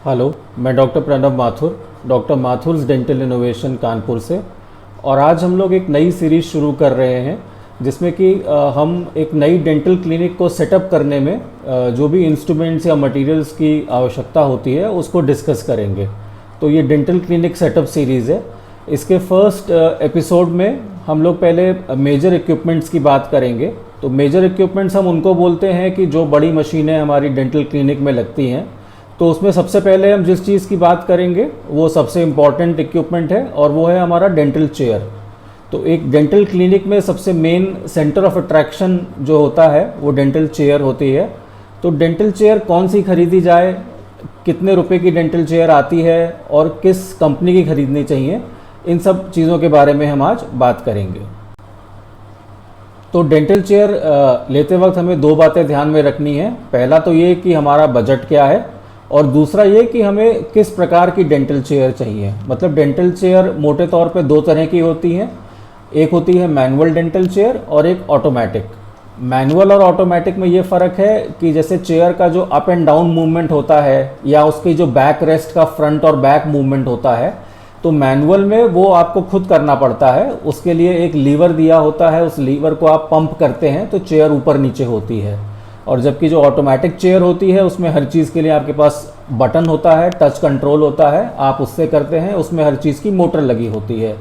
Hello, मैं doctor Pranav Mathur, doctor Mathur's dental innovation Kanpur से। और आज हम लोग एक नई सीरीज़ शुरू कर रहे हैं जिसमें कि हम एक नई डेंटल क्लिनिक को सेटअप करने में जो भी इंस्ट्रूमेंट्स या मटेरियल्स की आवश्यकता होती है उसको डिस्कस करेंगे। तो ये डेंटल क्लिनिक सेटअप सीरीज़ है। इसके फर्स्ट एपिसोड में हम लोग पहले मेजर इक्विपमेंट्स की बात करेंगे। तो मेजर इक्विपमेंट्स हम उनको बोलते हैं कि जो बड़ी मशीनें हमारी डेंटल क्लिनिक में लगती हैं। तो उसमें सबसे पहले हम जिस चीज़ की बात करेंगे वो सबसे इम्पॉर्टेंट इक्विपमेंट है और वो है हमारा डेंटल चेयर। तो एक डेंटल क्लिनिक में सबसे मेन सेंटर ऑफ अट्रैक्शन जो होता है वो डेंटल चेयर होती है। तो डेंटल चेयर कौन सी खरीदी जाए, कितने रुपए की डेंटल चेयर आती है और किस कंपनी की खरीदनी चाहिए, इन सब चीज़ों के बारे में हम आज बात करेंगे। तो डेंटल चेयर लेते वक्त हमें दो बातें ध्यान में रखनी है। पहला तो ये कि हमारा बजट क्या है और दूसरा ये कि हमें किस प्रकार की डेंटल चेयर चाहिए। मतलब डेंटल चेयर मोटे तौर पे दो तरह की होती हैं। एक होती है मैनुअल डेंटल चेयर और एक ऑटोमेटिक। मैनुअल और ऑटोमेटिक में ये फ़र्क है कि जैसे चेयर का जो अप एंड डाउन मूवमेंट होता है या उसकी जो बैक रेस्ट का फ्रंट और बैक मूवमेंट होता है, तो मैनुअल में वो आपको खुद करना पड़ता है। उसके लिए एक लीवर दिया होता है, उस लीवर को आप पंप करते हैं तो चेयर ऊपर नीचे होती है। और जबकि जो ऑटोमेटिक चेयर होती है उसमें हर चीज़ के लिए आपके पास बटन होता है, टच कंट्रोल होता है, आप उससे करते हैं, उसमें हर चीज़ की मोटर लगी होती है।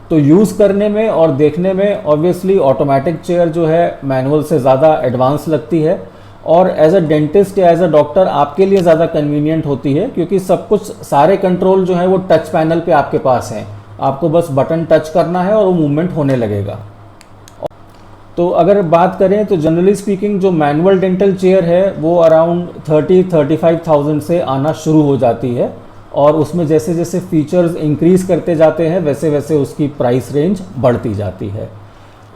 तो यूज़ करने में और देखने में ऑब्वियसली ऑटोमेटिक चेयर जो है मैनुअल से ज़्यादा एडवांस लगती है और एज अ डेंटिस्ट या एज अ डॉक्टर आपके लिए ज़्यादा कन्वीनियंट होती है, क्योंकि सब कुछ सारे कंट्रोल जो है वो टच पैनल पे आपके पास हैं। आपको बस बटन टच करना है और वो मूवमेंट होने लगेगा। तो अगर बात करें तो जनरली स्पीकिंग जो मैनुअल डेंटल चेयर है वो अराउंड 30-35,000 से आना शुरू हो जाती है और उसमें जैसे जैसे फीचर्स इंक्रीज़ करते जाते हैं वैसे वैसे उसकी प्राइस रेंज बढ़ती जाती है।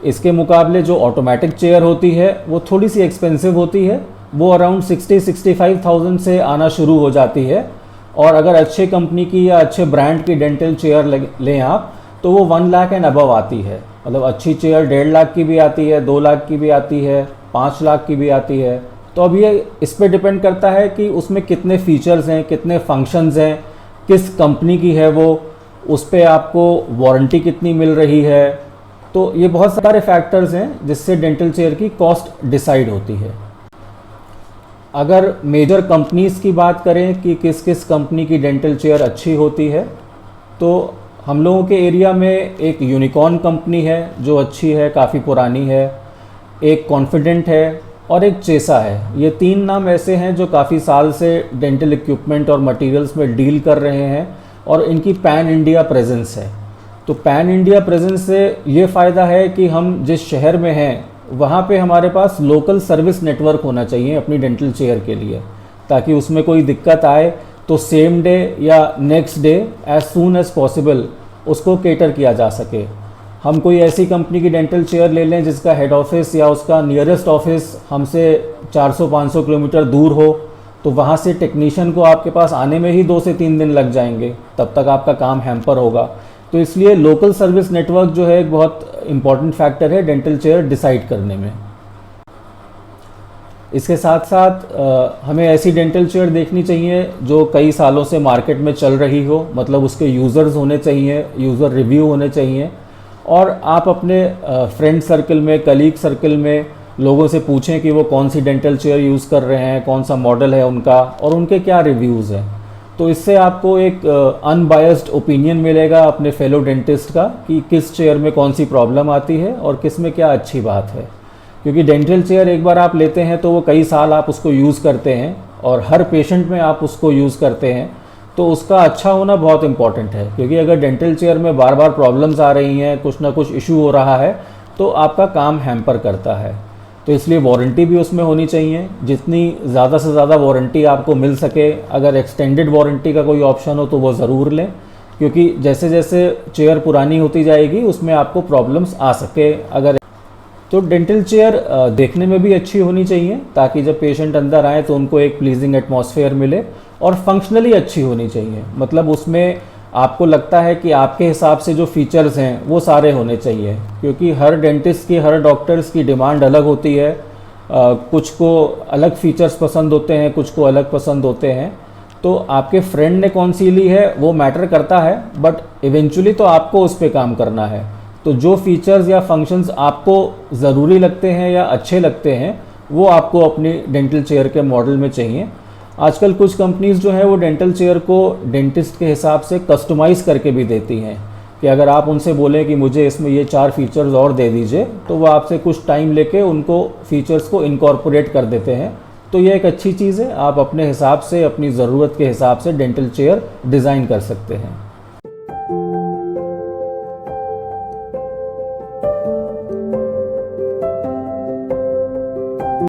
इसके मुकाबले जो ऑटोमेटिक चेयर होती है वो थोड़ी सी एक्सपेंसिव होती है। वो अराउंड 60-65,000 से आना शुरू हो जाती है और अगर अच्छे कंपनी की या अच्छे ब्रांड की डेंटल चेयर लें आप तो वो 1 लाख एंड अबव आती है। मतलब अच्छी चेयर 1.5 लाख की भी आती है, 2 लाख की भी आती है, 5 लाख की भी आती है। तो अब ये इस पे डिपेंड करता है कि उसमें कितने फीचर्स हैं, कितने फंक्शंस हैं, किस कंपनी की है वो, उस पे आपको वारंटी कितनी मिल रही है। तो ये बहुत सारे फैक्टर्स हैं जिससे डेंटल चेयर की कॉस्ट डिसाइड होती है। अगर मेजर कंपनीज़ की बात करें कि किस किस कंपनी की डेंटल चेयर अच्छी होती है, तो हम लोगों के एरिया में एक यूनिकॉर्न कंपनी है जो अच्छी है, काफ़ी पुरानी है, एक कॉन्फिडेंट है और एक चेसा है। ये 3 नाम ऐसे हैं जो काफ़ी साल से डेंटल इक्विपमेंट और मटेरियल्स में डील कर रहे हैं और इनकी पैन इंडिया प्रेजेंस है। तो पैन इंडिया प्रेजेंस से ये फ़ायदा है कि हम जिस शहर में हैं वहाँ पे हमारे पास लोकल सर्विस नेटवर्क होना चाहिए अपनी डेंटल चेयर के लिए, ताकि उसमें कोई दिक्कत आए तो सेम डे या next day as soon as possible उसको केटर किया जा सके। हम कोई ऐसी कंपनी की डेंटल चेयर ले लें जिसका हेड ऑफिस या उसका नियरेस्ट ऑफिस हमसे 400-500 किलोमीटर दूर हो, तो वहाँ से टेक्नीशियन को आपके पास आने में ही 2 से 3 दिन लग जाएंगे, तब तक आपका काम हैम्पर होगा। तो इसलिए लोकल सर्विस नेटवर्क जो है एक बहुत इंपॉर्टेंट फैक्टर है डेंटल चेयर डिसाइड करने में। इसके साथ साथ हमें ऐसी डेंटल चेयर देखनी चाहिए जो कई सालों से मार्केट में चल रही हो। मतलब उसके यूज़र्स होने चाहिए, यूज़र रिव्यू होने चाहिए और आप अपने फ्रेंड सर्कल में, कलीग सर्कल में लोगों से पूछें कि वो कौन सी डेंटल चेयर यूज़ कर रहे हैं, कौन सा मॉडल है उनका और उनके क्या रिव्यूज़ हैं। तो इससे आपको एक अनबायस्ड ओपिनियन मिलेगा अपने फेलो डेंटिस्ट का कि किस चेयर में कौन सी प्रॉब्लम आती है और किस में क्या अच्छी बात है। क्योंकि डेंटल चेयर एक बार आप लेते हैं तो वो कई साल आप उसको यूज़ करते हैं और हर पेशेंट में आप उसको यूज़ करते हैं, तो उसका अच्छा होना बहुत इंपॉर्टेंट है। क्योंकि अगर डेंटल चेयर में बार बार प्रॉब्लम्स आ रही हैं, कुछ ना कुछ इशू हो रहा है, तो आपका काम हैम्पर करता है। तो इसलिए वारंटी भी उसमें होनी चाहिए। जितनी ज़्यादा से ज़्यादा वारंटी आपको मिल सके, अगर एक्सटेंडेड वारंटी का कोई ऑप्शन हो तो वो ज़रूर लें, क्योंकि जैसे जैसे चेयर पुरानी होती जाएगी उसमें आपको प्रॉब्लम्स आ सके। अगर तो डेंटल चेयर देखने में भी अच्छी होनी चाहिए ताकि जब पेशेंट अंदर आए तो उनको एक प्लीजिंग एटमॉस्फेयर मिले और फंक्शनली अच्छी होनी चाहिए। मतलब उसमें आपको लगता है कि आपके हिसाब से जो फीचर्स हैं वो सारे होने चाहिए, क्योंकि हर डेंटिस्ट की, हर डॉक्टर्स की डिमांड अलग होती है। कुछ को अलग फीचर्स पसंद होते हैं, कुछ को अलग पसंद होते हैं। तो आपके फ्रेंड ने कौन सी ली है वो मैटर करता है, बट इवेंचुअली तो आपको उस पर काम करना है। तो जो फीचर्स या फंक्शंस आपको ज़रूरी लगते हैं या अच्छे लगते हैं वो आपको अपनी डेंटल चेयर के मॉडल में चाहिए। आजकल कुछ कंपनीज़ जो है वो डेंटल चेयर को डेंटिस्ट के हिसाब से कस्टमाइज़ करके भी देती हैं कि अगर आप उनसे बोलें कि मुझे इसमें ये 4 फीचर्स और दे दीजिए तो वो आपसे कुछ टाइम लेके उनको फीचर्स को इनकॉर्पोरेट कर देते हैं। तो ये एक अच्छी चीज़ है, आप अपने हिसाब से अपनी ज़रूरत के हिसाब से डेंटल चेयर डिज़ाइन कर सकते हैं।